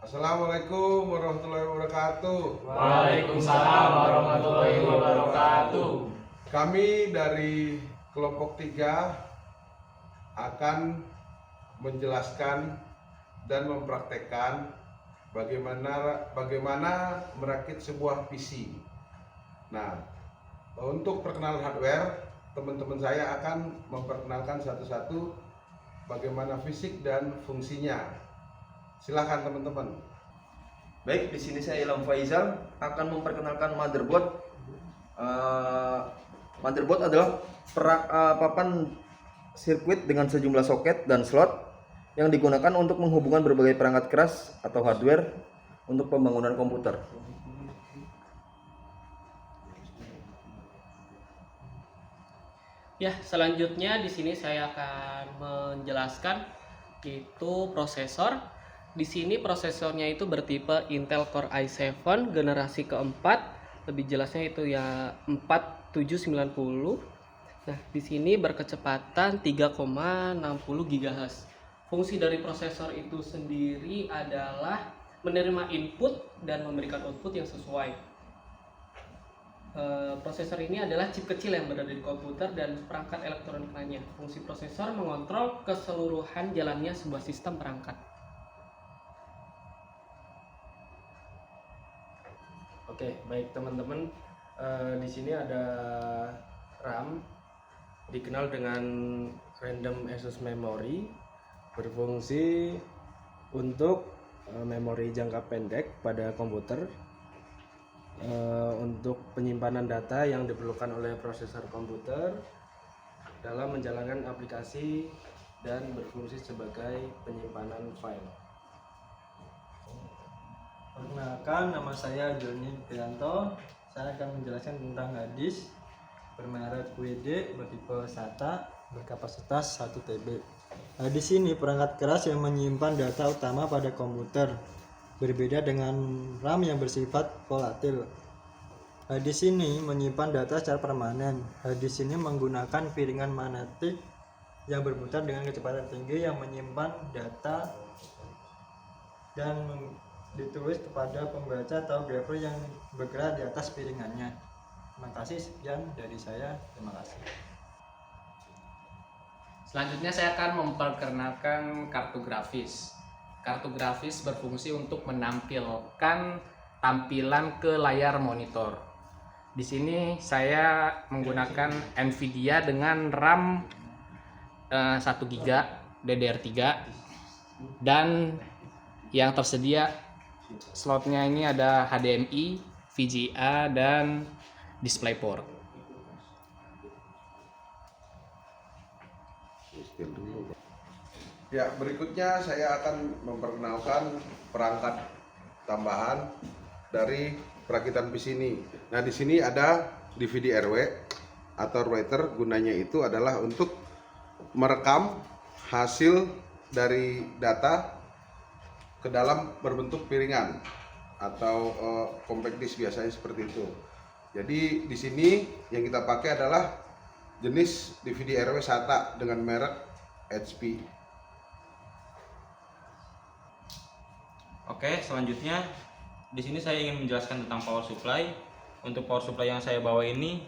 Assalamualaikum warahmatullahi wabarakatuh. Waalaikumsalam warahmatullahi wabarakatuh. Kami dari kelompok 3 akan menjelaskan dan mempraktekkan bagaimana merakit sebuah PC. Nah, untuk perkenalan hardware, teman-teman saya akan memperkenalkan satu-satu bagaimana fisik dan fungsinya. Silakan teman-teman. Baik, di sini saya Ilham Faizal akan memperkenalkan motherboard. Motherboard adalah papan sirkuit dengan sejumlah soket dan slot yang digunakan untuk menghubungkan berbagai perangkat keras atau hardware untuk pembangunan komputer. Ya, selanjutnya di sini saya akan menjelaskan itu prosesor. Di sini prosesornya itu bertipe Intel Core i7 generasi keempat. Lebih jelasnya itu ya 4790. Nah, di sini berkecepatan 3,60 GHz. Fungsi dari prosesor itu sendiri adalah menerima input dan memberikan output yang sesuai. Prosesor ini adalah chip kecil yang berada di komputer dan perangkat elektronik lainnya. Fungsi prosesor mengontrol keseluruhan jalannya sebuah sistem perangkat. Oke, baik teman-teman. Di sini ada RAM, dikenal dengan Random Access Memory, berfungsi untuk memori jangka pendek pada komputer. Untuk penyimpanan data yang diperlukan oleh prosesor komputer dalam menjalankan aplikasi dan berfungsi sebagai penyimpanan file. Perkenalkan, nama saya Joni Prianto. Saya akan menjelaskan tentang hard disk bermerek WD bertipe SATA berkapasitas 1 TB. Hard disk ini perangkat keras yang menyimpan data utama pada komputer. Berbeda dengan RAM yang bersifat volatil. Hard disk ini menyimpan data secara permanen. Hard disk ini menggunakan piringan magnetik yang berputar dengan kecepatan tinggi yang menyimpan data dan ditulis kepada pembaca atau driver yang bergerak di atas piringannya. Terima kasih, sekian dari saya. Terima kasih. Selanjutnya saya akan memperkenalkan kartu grafis. Kartu grafis berfungsi untuk menampilkan tampilan ke layar monitor. Di sini saya menggunakan Nvidia dengan RAM 1 GB DDR3 dan yang tersedia slotnya ini ada HDMI, VGA dan DisplayPort. Ya, berikutnya saya akan memperkenalkan perangkat tambahan dari perakitan PC ini. Nah, di sini ada DVD RW atau writer. Gunanya itu adalah untuk merekam hasil dari data ke dalam berbentuk piringan atau compact disk, biasanya seperti itu. Jadi di sini yang kita pakai adalah jenis DVD RW SATA dengan merek HP. Oke, selanjutnya di sini saya ingin menjelaskan tentang power supply. Untuk power supply yang saya bawa ini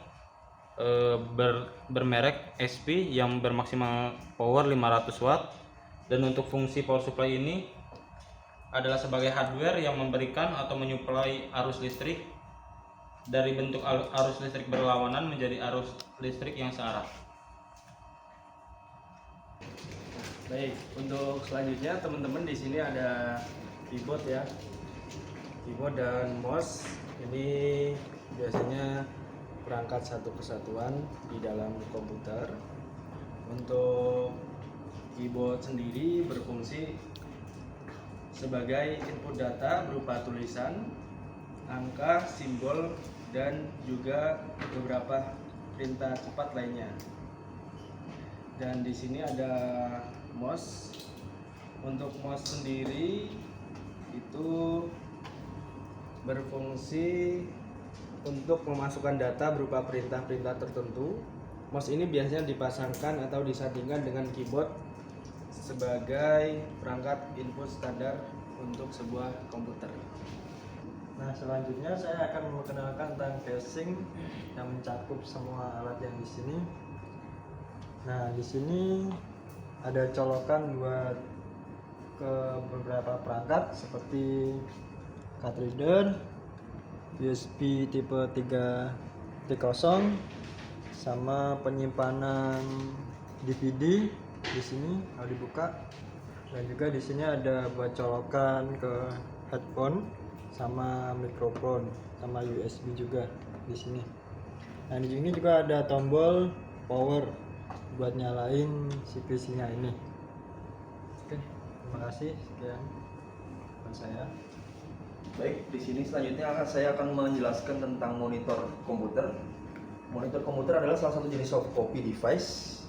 bermerek SP yang bermaksimal power 500 watt. Dan untuk fungsi power supply ini adalah sebagai hardware yang memberikan atau menyuplai arus listrik dari bentuk arus listrik berlawanan menjadi arus listrik yang searah. Baik, untuk selanjutnya teman-teman di sini ada keyboard ya, keyboard dan mouse. Ini biasanya perangkat satu kesatuan di dalam komputer. Untuk keyboard sendiri berfungsi sebagai input data berupa tulisan, angka, simbol, dan juga beberapa perintah cepat lainnya. Dan di sini ada mouse. Untuk mouse sendiri itu berfungsi untuk memasukkan data berupa perintah-perintah tertentu. Mouse ini biasanya dipasangkan atau disandingkan dengan keyboard sebagai perangkat input standar untuk sebuah komputer. Nah, selanjutnya saya akan memperkenalkan tentang casing yang mencakup semua alat yang di sini. Nah, di sini ada colokan buat ke beberapa perangkat seperti card reader, USB tipe 3.0, sama penyimpanan DVD di sini kalau dibuka. Dan juga di sini ada buat colokan ke headphone sama mikrofon sama USB juga di sini. Nah, di sini juga ada tombol power buat nyalain si PC-nya ini. Oke, terima kasih. Sekian buat saya. Baik, di sini selanjutnya saya akan menjelaskan tentang monitor komputer. Monitor komputer adalah salah satu jenis soft copy device.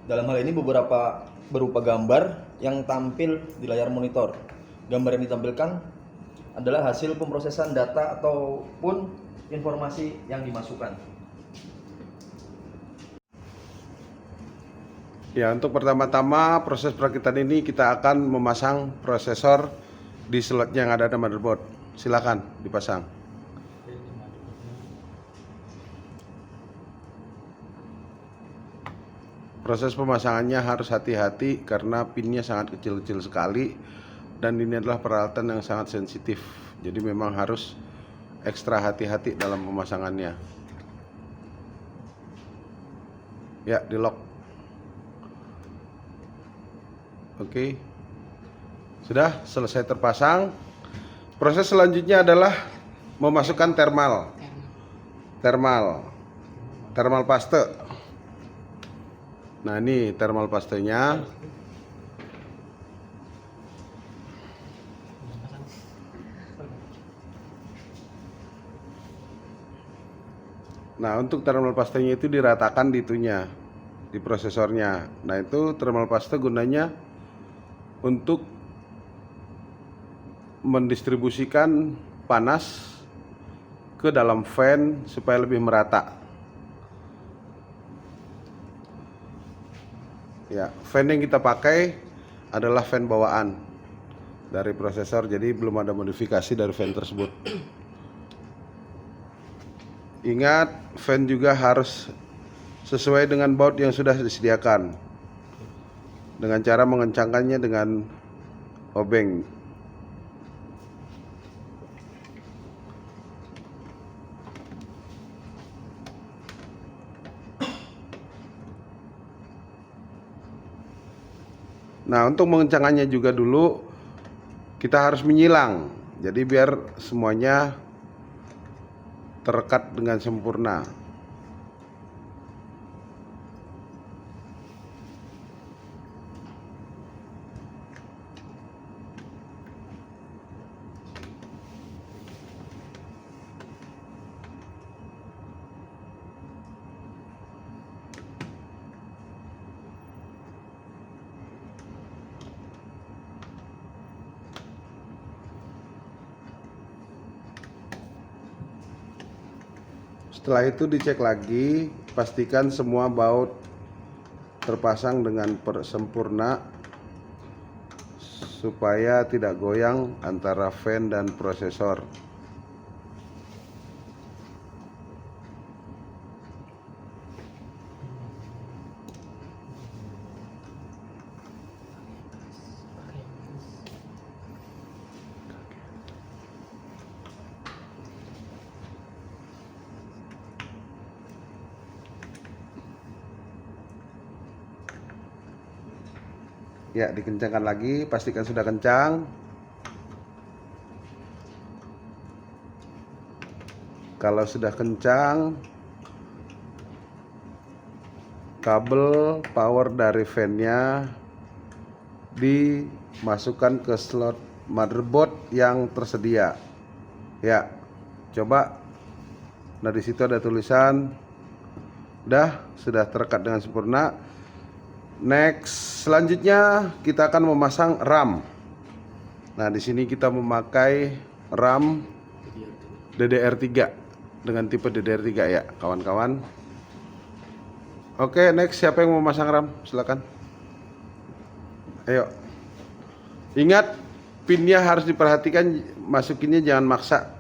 Dalam hal ini berupa gambar yang tampil di layar monitor. Gambar yang ditampilkan adalah hasil pemrosesan data ataupun informasi yang dimasukkan. Ya, untuk pertama-tama proses perakitan ini kita akan memasang prosesor di slotnya yang ada di motherboard. Silakan dipasang. Oke, ini motherboardnya. Proses pemasangannya harus hati-hati karena pinnya sangat kecil-kecil sekali dan ini adalah peralatan yang sangat sensitif. Jadi memang harus ekstra hati-hati dalam pemasangannya. Ya, di lock. Oke. Sudah selesai terpasang. Proses selanjutnya adalah memasukkan thermal paste. Nah, ini thermal pastenya. Nah, untuk thermal pastenya itu diratakan di itunya, di prosesornya. Nah, itu thermal paste gunanya untuk mendistribusikan panas ke dalam fan supaya lebih merata. Ya, fan yang kita pakai adalah fan bawaan dari prosesor, jadi belum ada modifikasi dari fan tersebut. Ingat, fan juga harus sesuai dengan baut yang sudah disediakan dengan cara mengencangkannya dengan obeng. Nah, untuk mengencangkannya juga dulu kita harus menyilang. Jadi biar semuanya terekat dengan sempurna. Setelah itu dicek lagi, pastikan semua baut terpasang dengan sempurna supaya tidak goyang antara fan dan prosesor. Ya, dikencangkan lagi, pastikan sudah kencang. Kalau sudah kencang, kabel power dari fan-nya dimasukkan ke slot motherboard yang tersedia. Ya, coba. Nah, di situ ada tulisan sudah terekat dengan sempurna. Next, selanjutnya kita akan memasang RAM. Nah, di sini kita memakai RAM DDR3 dengan tipe DDR3 ya, kawan-kawan. Oke, next, siapa yang mau memasang RAM? Silakan. Ayo. Ingat, pinnya harus diperhatikan, masukinnya jangan maksa.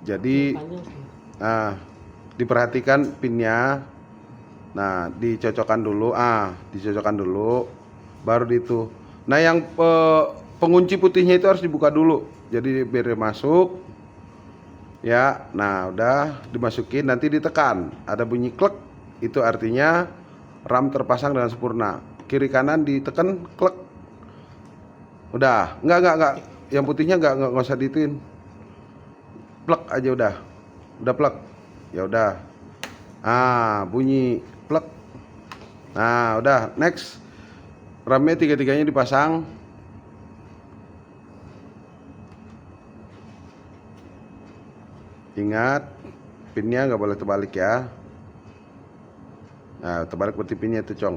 Jadi Panjang sih. diperhatikan pinnya. Nah, dicocokkan dulu, baru itu. Nah, yang pengunci putihnya itu harus dibuka dulu. Jadi biar dia masuk. Ya, nah udah dimasukin, nanti ditekan. Ada bunyi klek, itu artinya RAM terpasang dengan sempurna. Kiri kanan ditekan, klek. Udah, enggak. Yang putihnya enggak usah dituin. Plek aja udah. Udah plek. Ya udah. Bunyi plek. Nah, udah, next. RAM-nya tiga-tiganya dipasang. Ingat, pinnya nggak boleh terbalik ya. Nah, terbalik berarti pinnya itu, Cong.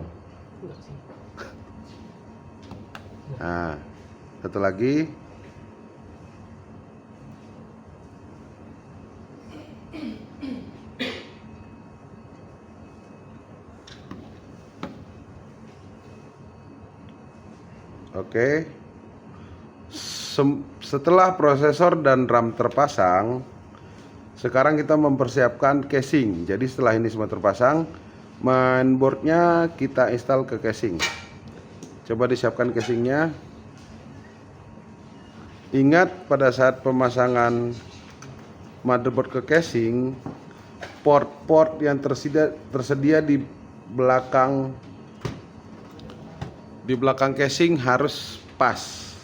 Enggak sih. Nah, satu lagi. Oke. Setelah prosesor dan RAM terpasang, sekarang kita mempersiapkan casing. Jadi setelah ini semua terpasang, mainboardnya kita install ke casing. Coba disiapkan casingnya. Ingat, pada saat pemasangan motherboard ke casing, port-port yang tersedia di belakang casing harus pas.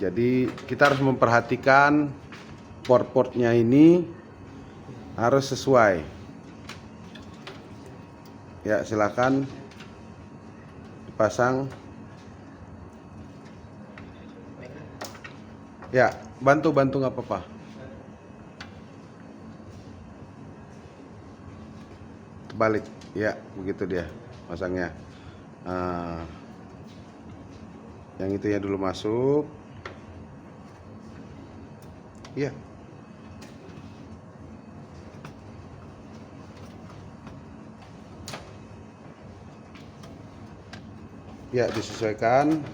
Jadi kita harus memperhatikan port-portnya ini harus sesuai. Ya, silakan dipasang. Ya, bantu nggak apa-apa. Terbalik, ya begitu dia pasangnya. Yang itunya dulu masuk. Ya. Ya, disesuaikan.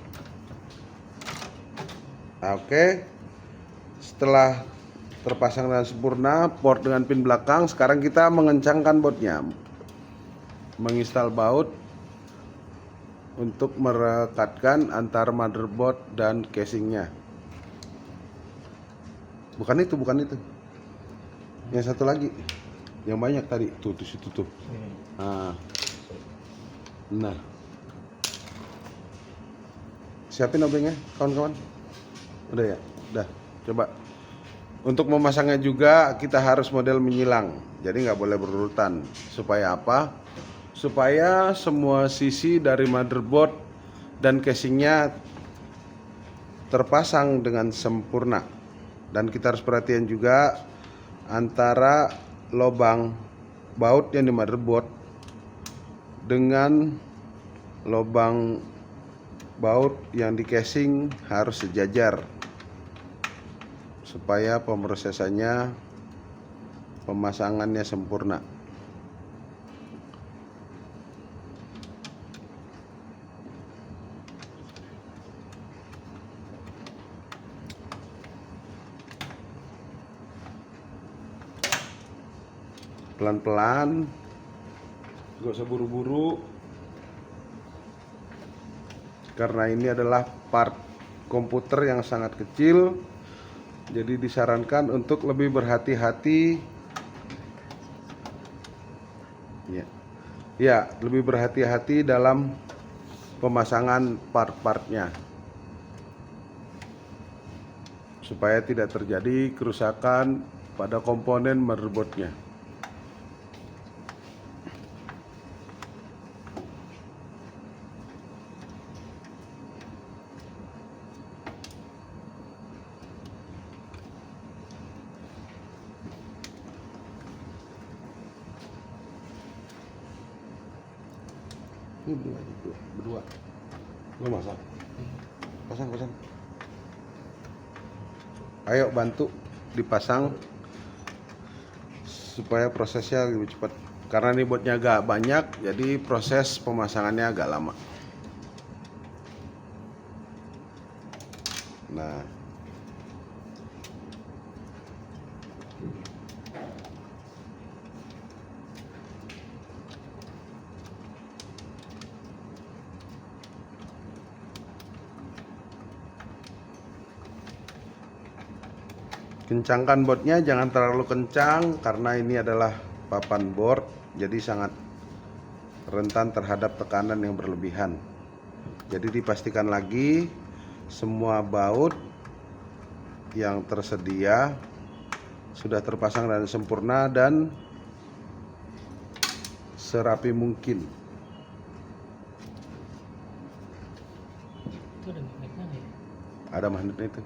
Oke. Setelah terpasang dengan sempurna port dengan pin belakang, sekarang kita mengencangkan bautnya. Menginstal baut untuk merekatkan antara motherboard dan casingnya. Bukan itu. Yang satu lagi, yang banyak tadi, tuh situ tuh. Nah, siapin obengnya, kawan-kawan. Udah ya, udah. Coba. Untuk memasangnya juga kita harus model menyilang, jadi nggak boleh berurutan. Supaya apa? Supaya semua sisi dari motherboard dan casingnya terpasang dengan sempurna. Dan kita harus perhatian juga antara lubang baut yang di motherboard dengan lubang baut yang di casing harus sejajar supaya pemrosesannya, pemasangannya sempurna. Pelan-pelan, gak usah buru-buru, karena ini adalah part komputer yang sangat kecil, jadi disarankan untuk lebih berhati-hati. Ya, lebih berhati-hati dalam pemasangan part-partnya supaya tidak terjadi kerusakan pada komponen motherboardnya. Ini berdua. Lo masak. Pasang. Ayo bantu dipasang supaya prosesnya lebih cepat. Karena ini botnya agak banyak, jadi proses pemasangannya agak lama. Nah, kencangkan botnya, jangan terlalu kencang karena ini adalah papan board, jadi sangat rentan terhadap tekanan yang berlebihan. Jadi dipastikan lagi semua baut yang tersedia sudah terpasang dan sempurna dan serapi mungkin. Itu ada magnetnya nggak ya? Ada magnetnya itu.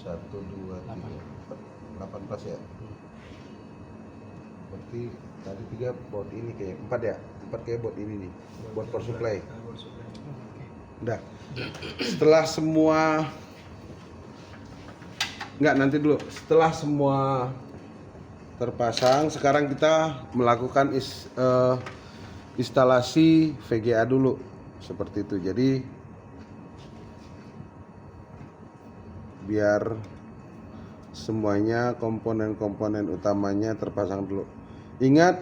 Satu, dua, tiga, empat, 18 ya. Berarti tadi 3 bot ini kayak 4 ya, 4 kayak bot ini nih, bot power supply. Udah. Setelah semua, enggak, nanti dulu. Setelah semua terpasang, sekarang kita melakukan instalasi VGA dulu, seperti itu. Jadi biar semuanya komponen-komponen utamanya terpasang dulu. Ingat,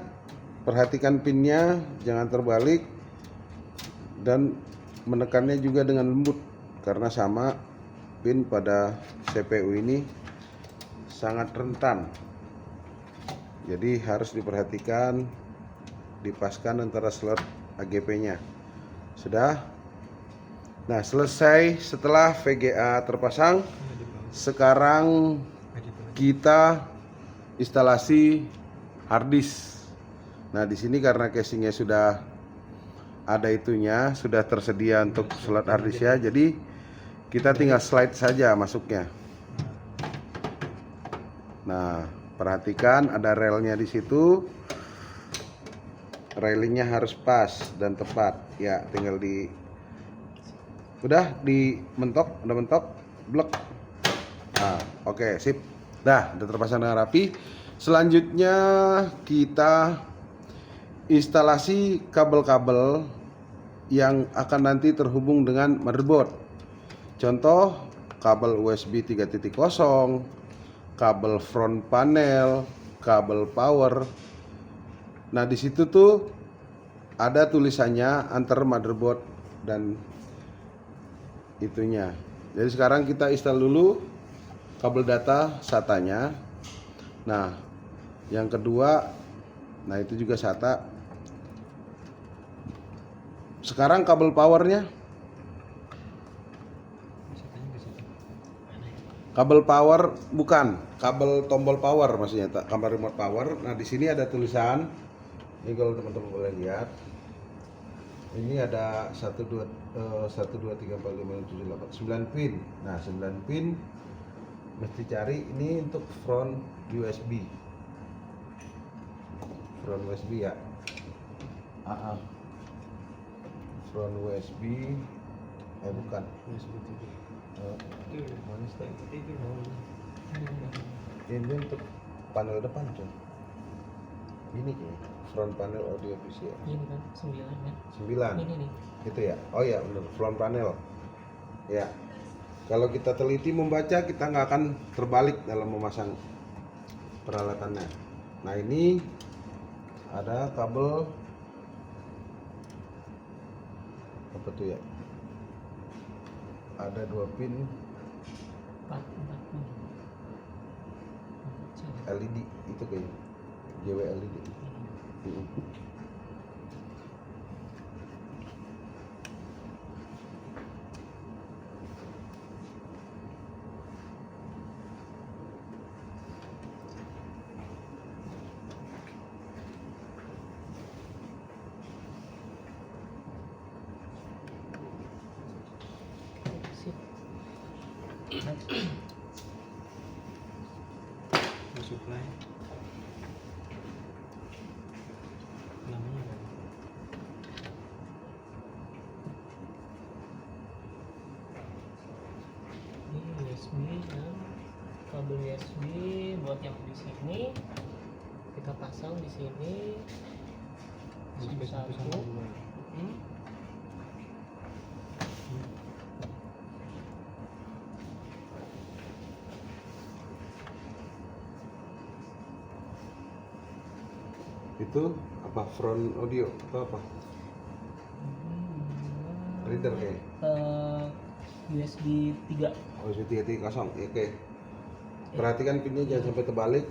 perhatikan pinnya jangan terbalik dan menekannya juga dengan lembut karena sama pin pada CPU ini sangat rentan. Jadi harus diperhatikan, dipaskan antara slot AGP-nya. Sudah? Nah, selesai setelah VGA terpasang. Sekarang kita instalasi hard disk. Nah, di sini karena casingnya sudah ada itunya, sudah tersedia untuk slot hard disk ya. Jadi kita tinggal slide saja masuknya. Nah, perhatikan ada relnya di situ. Railingnya harus pas dan tepat. Ya, tinggal udah dimentok, udah mentok, blok. Nah, oke, sip. Udah terpasang dengan rapi. Selanjutnya kita instalasi kabel-kabel yang akan nanti terhubung dengan motherboard. Contoh, kabel USB 3.0, kabel front panel, kabel power. Nah, di situ tuh ada tulisannya antar motherboard dan itunya. Jadi sekarang kita install dulu kabel data SATA-nya. Nah, yang kedua, nah itu juga SATA. Sekarang kabel powernya, kabel power bukan, kabel tombol power maksudnya, kabel remote power. Nah, di sini ada tulisan. Ini kalau teman-teman boleh lihat. Ini ada 1 2 3 4 5 6 7 8 9 pin. Nah, 9 pin mesti cari ini untuk front USB. Front USB ya. Front USB bukan. USB mana step? Ini untuk panel depan, coy. Ini kayaknya front panel audio visual. Ini kan 9 kan? 9. Ini nih. Itu ya. Oh ya, benar, front panel. Ya. Kalau kita teliti membaca, kita nggak akan terbalik dalam memasang peralatannya. Nah, ini ada kabel apa tuh ya? Ada 2 pin 4 pin. LED itu kayaknya. JW LED. supply namanya apa? Ini USB ya, kabel USB buat yang di sini kita pasang di sini satu. Hmm. Itu apa, front audio atau apa? Reader kayak. USB 3. Oh, USB 330. Oke. Perhatikan pinnya jangan sampai terbalik.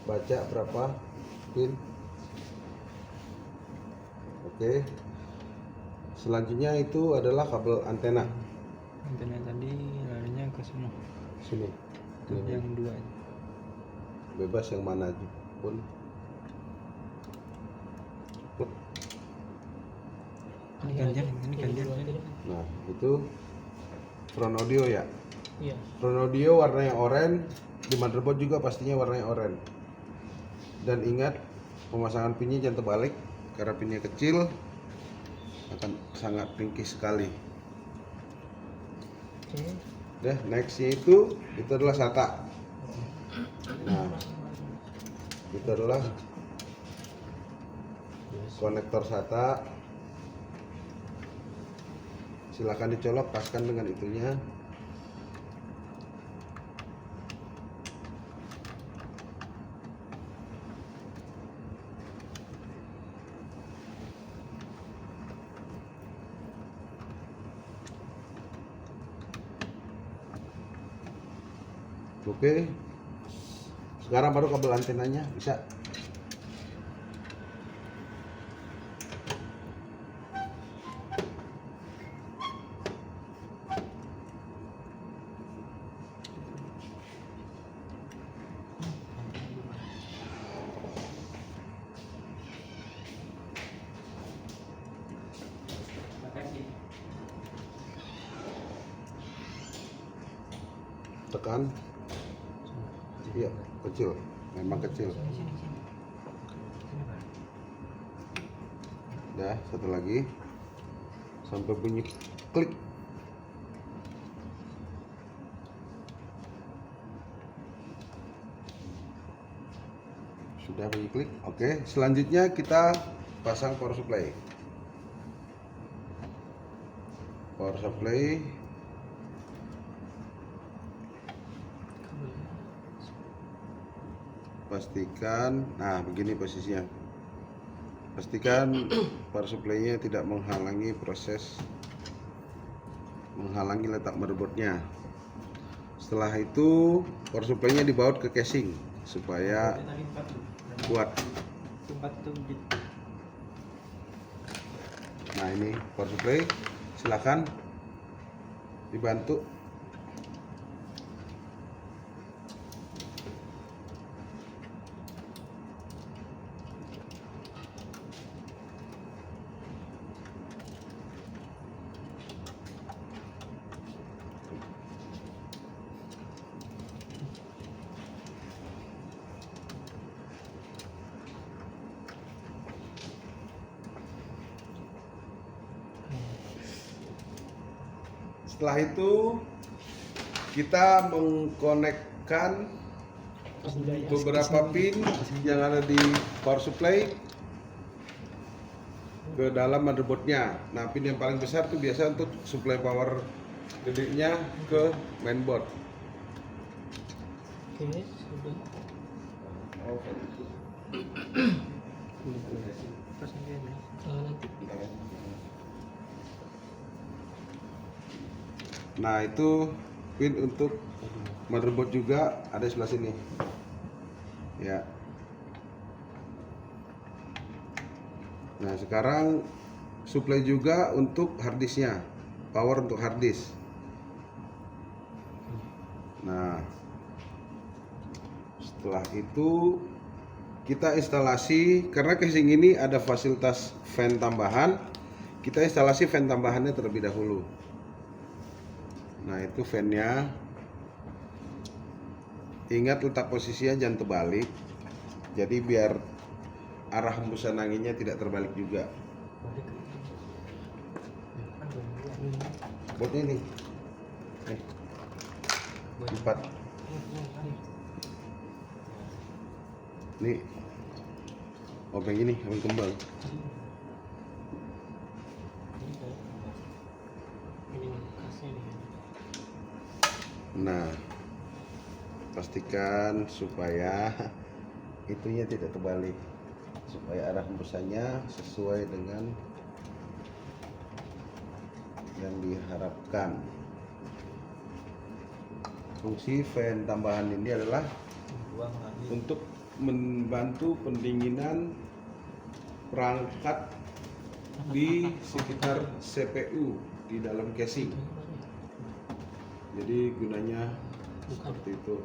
Baca berapa pin. Oke. Selanjutnya itu adalah kabel antena. Antena tadi larinya ke sana. Sini. Yang dua. Bebas yang mana aja pun. Ini gantian, ini gantian. Nah, itu front audio ya. Iya. Front audio warnanya oranye, di motherboard juga pastinya warnanya oranye. Dan ingat, pemasangan pinnya jangan terbalik karena pinnya kecil akan sangat ringkih sekali. Oke. Deh, nextnya itu adalah SATA. Nah, itu adalah konektor SATA. Silakan dicolok, paskan dengan itunya. Oke. Sekarang baru kabel antenanya bisa. Tekan. Iya, kecil. Memang kecil. Dah, satu lagi. Sampai bunyi klik. Sudah bunyi klik. Oke, selanjutnya kita pasang power supply. Power supply pastikan, nah begini posisinya. Pastikan power supply-nya tidak menghalangi letak motherboardnya. Setelah itu power supply-nya dibaut ke casing supaya kuat. Nah, ini power supply, silakan dibantu. Setelah itu kita mengkonekkan beberapa pin yang ada di power supply ke dalam motherboardnya. Nah, pin yang paling besar itu biasa untuk supply power gedenya ke mainboard. Oke, sudah. Nanti. Nah, itu pin untuk motherboard juga ada di sebelah sini. Ya. Nah, sekarang supply juga untuk harddisknya, power untuk harddisk. Nah, setelah itu kita instalasi, karena casing ini ada fasilitas fan tambahan, kita instalasi fan tambahannya terlebih dahulu. Nah itu fan-nya. Ingat letak posisinya jangan terbalik. Jadi biar arah hembusan anginnya tidak terbalik juga. Buat ini. Nih. 4. Nih. Obeng ini, obeng kembang. Nah, pastikan supaya itunya tidak terbalik, supaya arah hembusannya sesuai dengan yang diharapkan. Fungsi fan tambahan ini adalah untuk membantu pendinginan perangkat di sekitar CPU di dalam casing. Jadi gunanya seperti itu.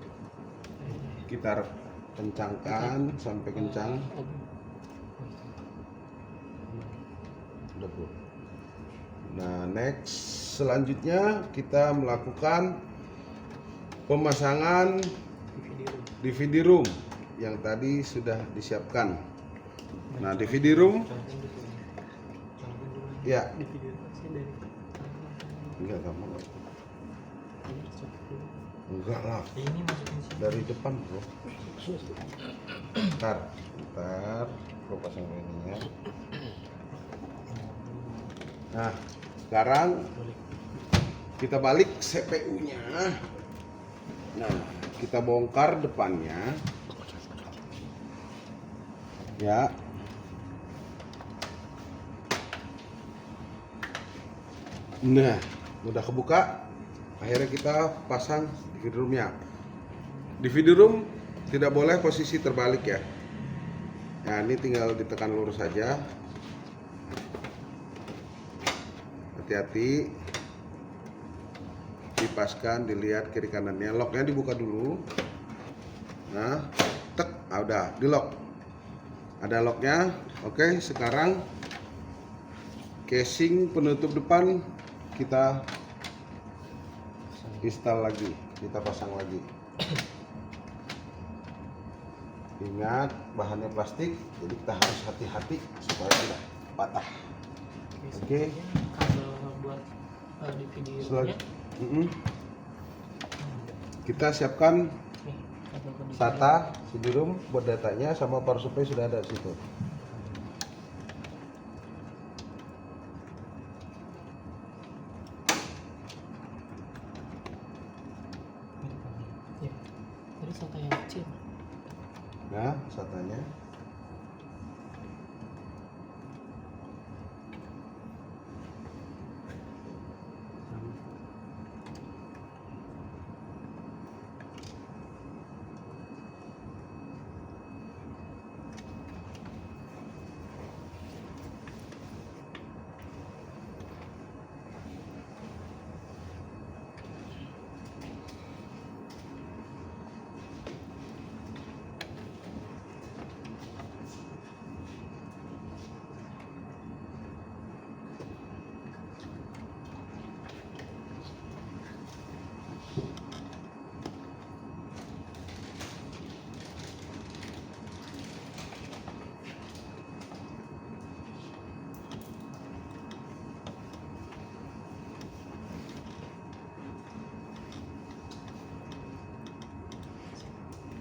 Kita kencangkan sampai kencang. Udah, Bro. Nah, next selanjutnya kita melakukan pemasangan DVD room yang tadi sudah disiapkan. Nah, DVD room ya enggak gampang. Enggak lah, dari depan, Bro. Bentar, Bro pasang ini ya. Nah, sekarang kita balik CPU-nya. Nah, kita bongkar depannya. Ya. Nah, udah kebuka. Akhirnya kita pasang DVD room-nya. DVD room tidak boleh posisi terbalik ya. Nah, ini tinggal ditekan lurus saja. Hati-hati. Dipaskan, dilihat kiri kanannya. Locknya dibuka dulu. Nah, tek, udah di lock. Ada locknya. Oke, sekarang casing penutup depan kita install lagi, kita pasang lagi. Ingat bahannya plastik, jadi kita harus hati-hati supaya tidak patah. Oke. Kabel buat DVD-nya. Kita siapkan Nih, kabel ke SATA CD room buat datanya, sama power supply sudah ada di situ. Ya. Tadi SATA yang kecil. Nah, SATA-nya.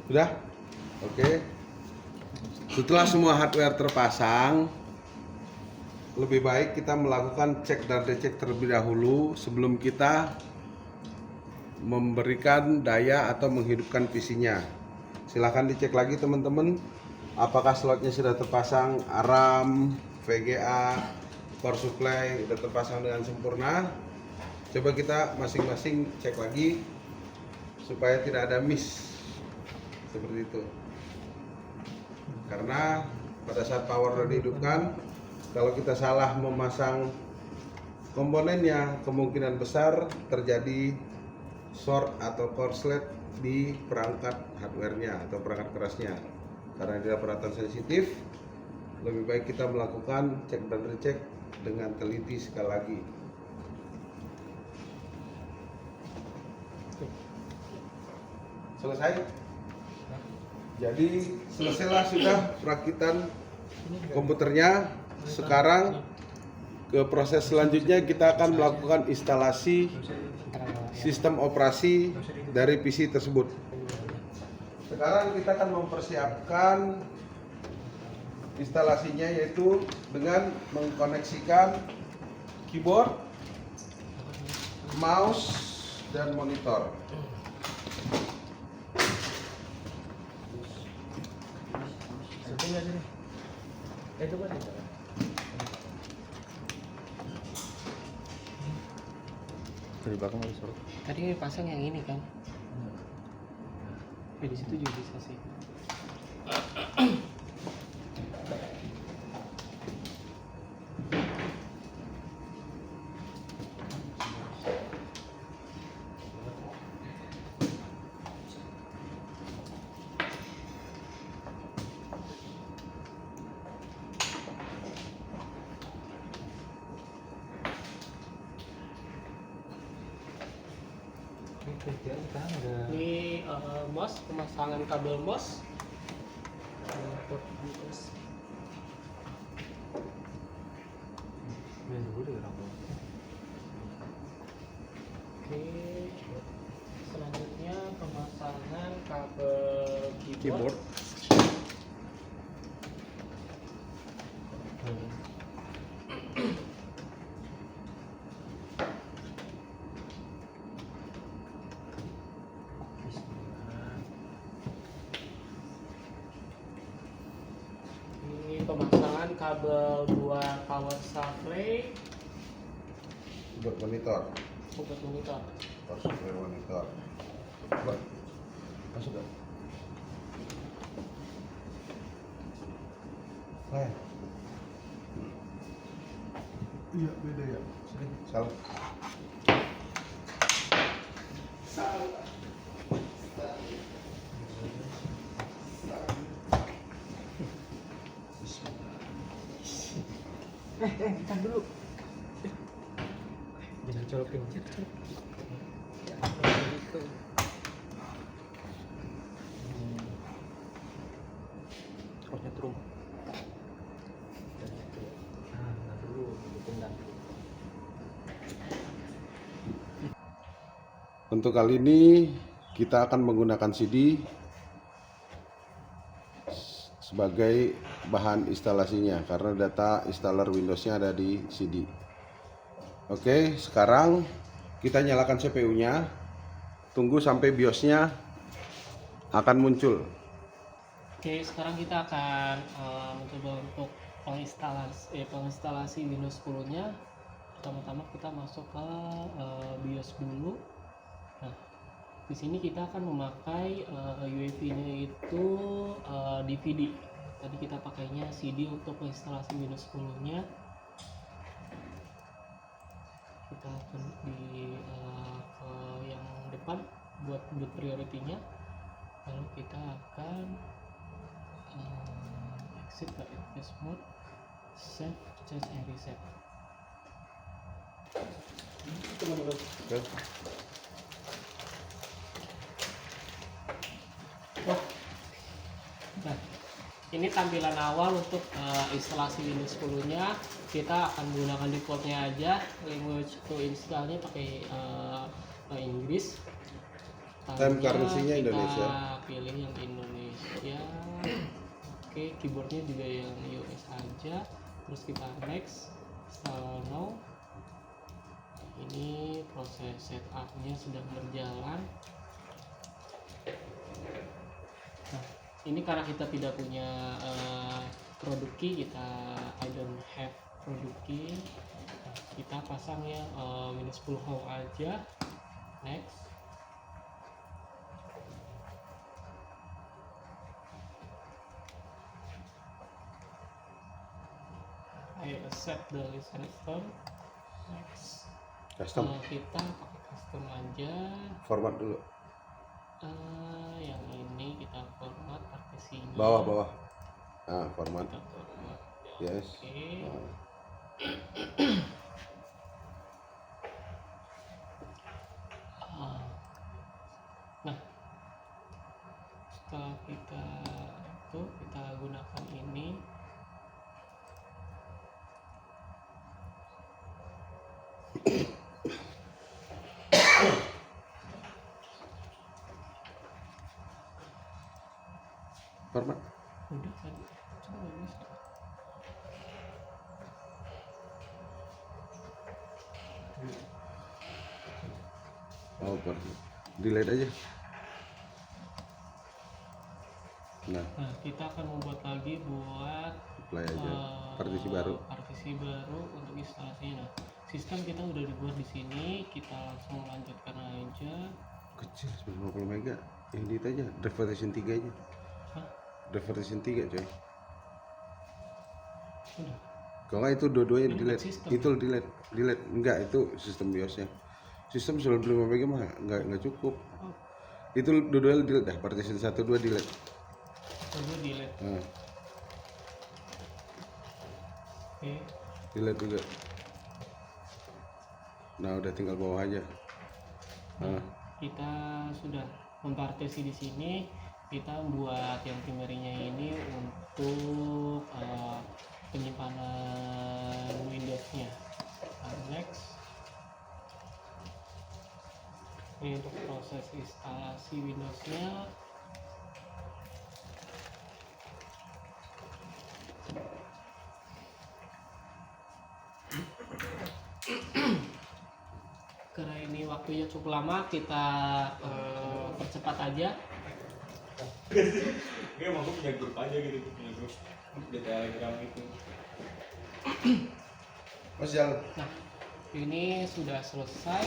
Sudah? Oke. Setelah semua hardware terpasang, lebih baik kita melakukan cek dan recek terlebih dahulu sebelum kita memberikan daya atau menghidupkan PC-nya. Silahkan dicek lagi teman-teman, apakah slotnya sudah terpasang, RAM, VGA, power supply sudah terpasang dengan sempurna. Coba kita masing-masing cek lagi supaya tidak ada miss seperti itu. Karena pada saat power dihidupkan, kalau kita salah memasang komponennya, kemungkinan besar terjadi short atau korslet di perangkat hardware-nya atau perangkat kerasnya. Karena dia peralatan sensitif, lebih baik kita melakukan cek dan recek dengan teliti sekali lagi. Selesai? Jadi selesailah sudah perakitan komputernya. Sekarang ke proses selanjutnya kita akan melakukan instalasi sistem operasi dari PC tersebut. Sekarang kita akan mempersiapkan instalasinya, yaitu dengan mengkoneksikan keyboard, mouse, dan monitor. Dari belakang ada suara. Tadi pasang yang ini kan. Di situ juga bisa sih. Ini mouse, pemasangan kabel mouse. Port USB. Oke, selanjutnya pemasangan kabel keyboard. Ini pemasangan kabel buat power supply Buat monitor. buat monitor. Power supply monitor. Coba. Masuk kan? Iya, beda ya. Sini, salah. Bentar dulu. Jangan colokin. Harusnya turun. Nah, dulu ditendang. Untuk kali ini kita akan menggunakan CD sebagai bahan instalasinya karena data installer Windows-nya ada di CD. Oke, sekarang kita nyalakan CPU-nya. Tunggu sampai BIOS-nya akan muncul. Oke, sekarang kita akan mencoba untuk penginstalasi Windows 10-nya. Pertama-tama kita masuk ke BIOS dulu. Nah, di sini kita akan memakai UEFI-nya itu DVD. Tadi kita pakainya CD untuk instalasi Windows 10-nya. Kita akan ke yang depan buat boot priority-nya. Lalu kita akan exit ke advanced mode, save, change and reset. Oke. Nah, ini tampilan awal untuk instalasi Windows 10-nya. Kita akan menggunakan defaultnya aja. Language to installnya pakai Inggris. Time currency-nya Kita Indonesia. pilih yang Indonesia. Oke, keyboardnya juga yang US aja. Terus kita next, install now. Ini proses setupnya sedang berjalan. Nah, ini karena kita tidak punya produk key, I don't have produk key. Nah, kita pasang ya Windows 10 Home aja. Next. I accept the license term. Next. Custom. Kita pakai custom aja. Format dulu. Yang ini kita format partisinya. Bawah. Nah, format. Kita format. Yes. Oke. Nah, Format. Udah tadi. Coba nggak bisa. Oh, delete aja. Nah, Nah, kita akan membuat lagi buat apply aja. Partisi baru. partisi baru untuk instalasinya. Nah, sistem kita udah dibuat di sini, kita langsung lanjutkan aja. Kecil 90 mega. Yang di itu aja, drive version 3 aja. Hah? Drive version 3 coy. Udah. Kalau nggak itu dua-duanya Ini delete. sistem. Itu delete. Enggak, itu sistem BIOS-nya. Sistem 95 mega mah enggak cukup. Oh, Itu dua-duanya delete dah, partition 1 2 delete. coba delete. Nah, Oke. delete juga. Nah, udah tinggal bawah aja. Nah, Kita sudah mempartisi di sini. Kita buat yang primary-nya ini untuk penyimpanan Windows-nya. Next. Ini untuk proses instalasi Windows-nya. Karena ini waktunya cukup lama, kita percepat aja. Gue mau punya grup aja gitu, punya grup di Telegram gitu. Mas jalan. Nah, ini sudah selesai.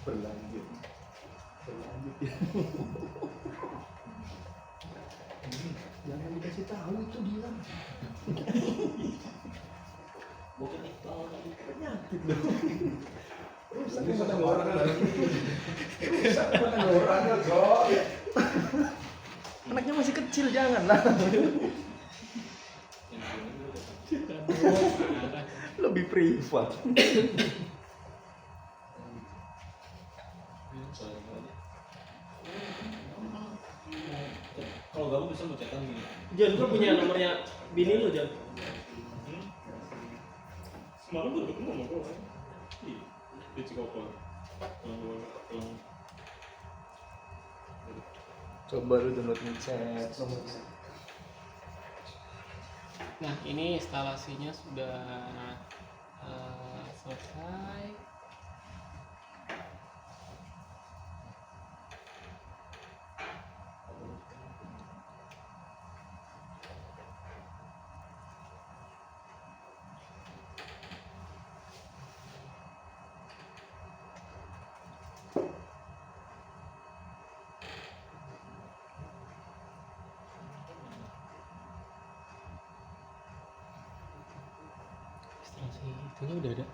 Berlanjut ya. Jangan dikasih tahu itu dia. Bukan itu penyakit dong. Rusak orang. Rusak orangnya kok. Anaknya masih kecil, janganlah. Lebih privat. Kalau kamu bisa mencetak gini. Jan, gue punya nomornya bini lu, Jan. Semalam baru ketemu sama gue. Di Cikokol. Coba lu download chat. Nah, ini instalasinya sudah selesai. Instalasi itunya udah ada.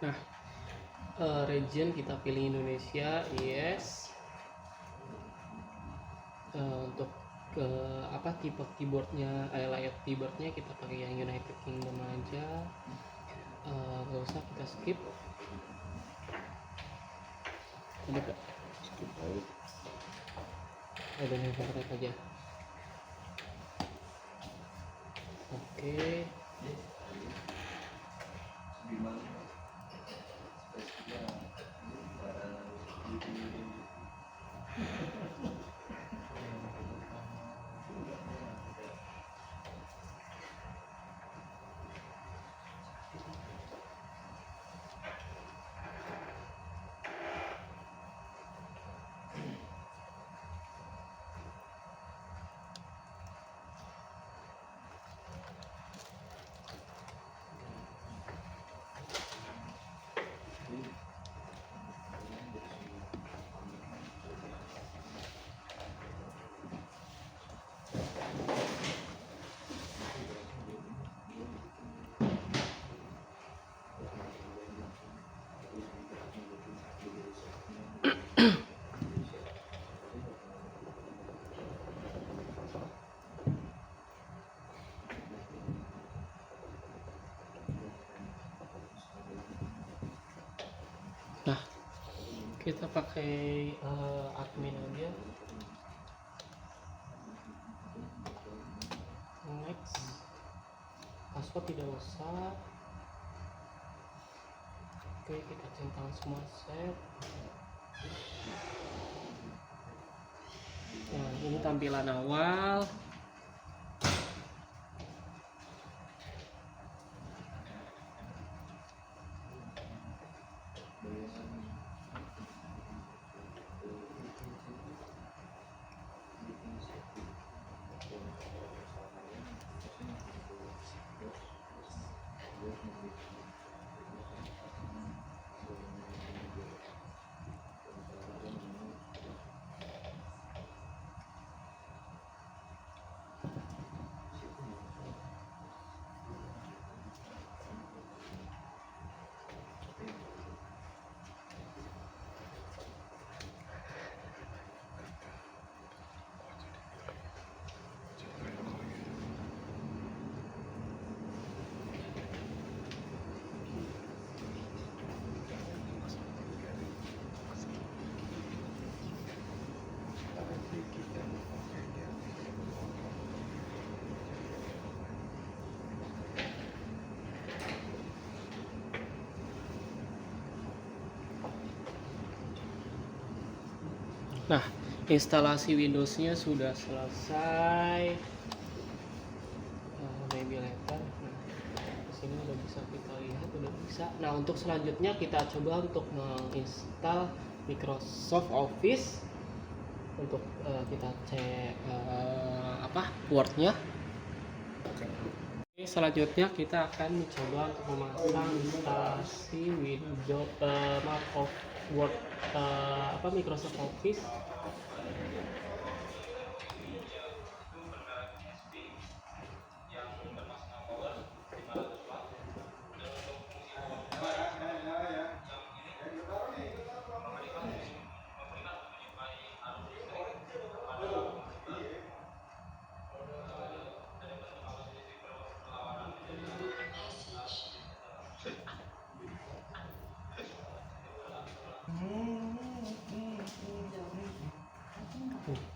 Nah, region kita pilih Indonesia, yes. Untuk ke tipe keyboardnya, layout keyboardnya kita pakai yang United Kingdom aja. Gak usah, kita skip. Ada gak? Skip aja. Ada yang kontak aja. Oke. Kita pakai admin aja. Next. Password tidak usah. Oke, kita centang semua set. Nah, ini tampilan awal. Nah, instalasi Windows-nya sudah selesai. Maybe later. Nah, di sini udah bisa kita lihat, udah bisa. Nah, untuk selanjutnya kita coba untuk menginstal Microsoft Office. Untuk kita cek Word-nya. Oke, selanjutnya kita akan mencoba untuk memasang instalasi Windows Word Microsoft Office.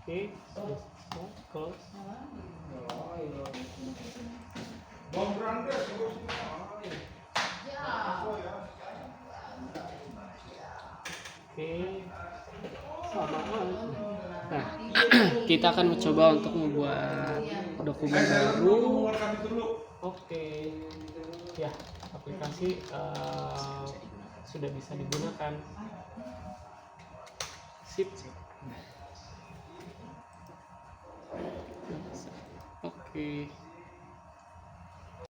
Oke, selesai, close. Oke, samaan. Nah, kita akan mencoba untuk membuat dokumen baru. Oke, ya, aplikasi sudah bisa digunakan. Sip. Oke.